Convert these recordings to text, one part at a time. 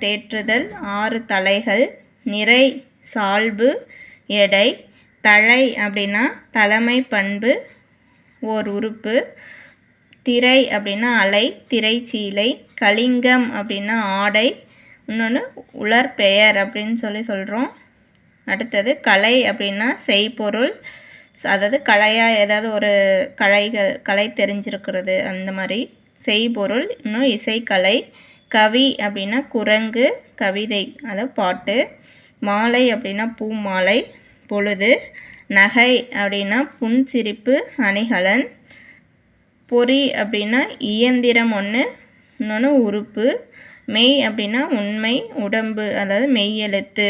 தேற்றுதல் 6 தலைகள். நிறை சால்பு எடை. தழை அப்படின்னா தலைமை பண்பு ஓர் உறுப்பு. திரை அப்படின்னா அலை திரைச்சீலை. கலிங்கம் அப்படின்னா ஆடை. இன்னொன்று உலர்பெயர் அப்படின்னு சொல்கிறோம். அடுத்தது கலை அப்படின்னா செய்பொருள், அதாவது கலையாக ஏதாவது ஒரு கலை தெரிஞ்சிருக்கிறது அந்த மாதிரி செய்பொருள். இன்னும் இசைக்கலை. கவி அப்படின்னா குரங்கு கவிதை அதாவது பாட்டு. மாலை அப்படின்னா பூ மாலை பொழுது. நகை அப்படின்னா புன்சிரிப்பு அணிகலன். பொறி அப்படின்னா இயந்திரம் ஒன்று, இன்னொன்று உறுப்பு. மெய் அப்படின்னா உண்மை உடம்பு அதாவது மெய்யெழுத்து.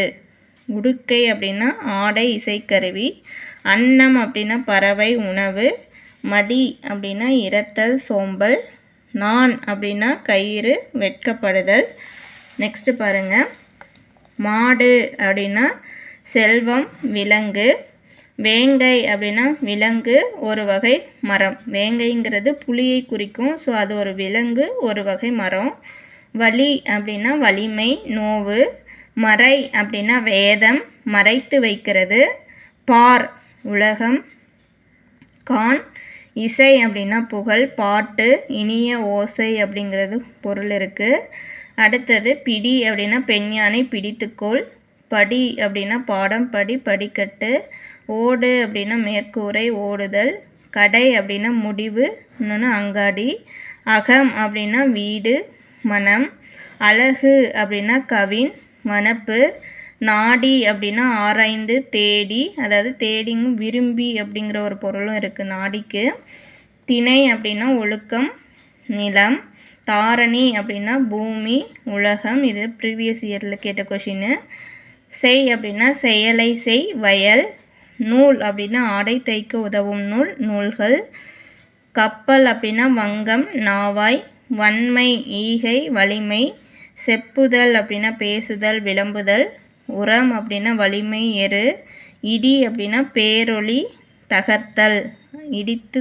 உடுக்கை அப்படின்னா ஆடை இசைக்கருவி. அன்னம் அப்படின்னா பறவை உணவு. மடி அப்படின்னா இரத்தல் சோம்பல். நான் அப்படின்னா கயிறு வெட்கப்படுதல். நெக்ஸ்ட்டு பாருங்கள். மாடு அப்படின்னா செல்வம் விலங்கு. வேங்கை அப்படின்னா விலங்கு ஒரு வகை மரம். வேங்கைங்கிறது புலியை குறிக்கும். ஸோ அது ஒரு விலங்கு ஒரு வகை மரம். வலி அப்படின்னா வலிமை நோவு. மறை அப்படின்னா வேதம் மறைத்து வைக்கிறது. பார் உலகம். கான் இசை அப்படின்னா புகழ் பாட்டு இனிய ஓசை அப்படிங்கிறது பொருள் இருக்குது. அடுத்தது பிடி அப்படின்னா பெண் யானை பிடித்துக்கோள். படி அப்படின்னா பாடம் படி படிக்கட்டு. ஓடு அப்படின்னா மேற்கூரை ஓடுதல். கடை அப்படின்னா முடிவு, இன்னொன்று அங்காடி. அகம் அப்படின்னா வீடு மனம். அழகு அப்படின்னா கவின் வனப்பு. நாடி அப்படின்னா ஆராய்ந்து தேடி, அதாவது தேடிங்கும் விரும்பி அப்படிங்கிற ஒரு பொருளும் இருக்குது நாடிக்கு. திணை அப்படின்னா ஒழுக்கம் நிலம். தாரணி அப்படின்னா பூமி உலகம். இது ப்ரீவியஸ் இயரில் கேட்ட கொஷின்னு. செய் அப்படின்னா செயலை செய் வயல். நூல் அப்படின்னா ஆடை தைக்க உதவும் நூல் நூல்கள். கப்பல் அப்படின்னா வங்கம் நாவாய். வன்மை ஈகை வலிமை. செப்புதல் அப்படின்னா பேசுதல் விளம்புதல். உரம் அப்படின்னா வலிமை எரு. இடி அப்படின்னா பேரொளி தகர்த்தல் இடித்து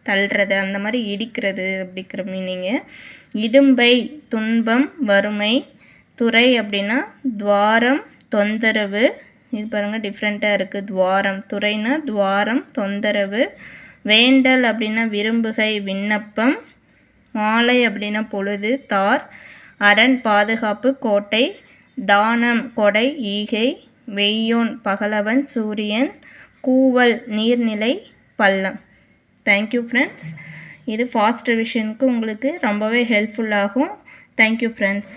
தள்ளுறது அந்த மாதிரி இடிக்கிறது அப்படிங்கிற மீனிங்கு. இடும்பை துன்பம் வறுமை. துறை அப்படின்னா துவாரம் தொந்தரவு. இது பாருங்கள் டிஃப்ரெண்ட்டாக இருக்குது. துவாரம் துறைனா துவாரம் தொந்தரவு. வேண்டல் அப்படின்னா விரும்புகை விண்ணப்பம். மாலை அப்படின்னா பொழுது தார். அரண் பாதுகாப்பு கோட்டை. தானம் கொடை ஈகை. வெய்யோன் பகலவன் சூரியன். கூவல் நீர்நிலை பள்ளம். Thank you friends. இது ஃபாஸ்ட் ரிவிஷனுக்கு உங்களுக்கு ரொம்பவே ஹெல்ப்ஃபுல்லாகும். Thank you friends.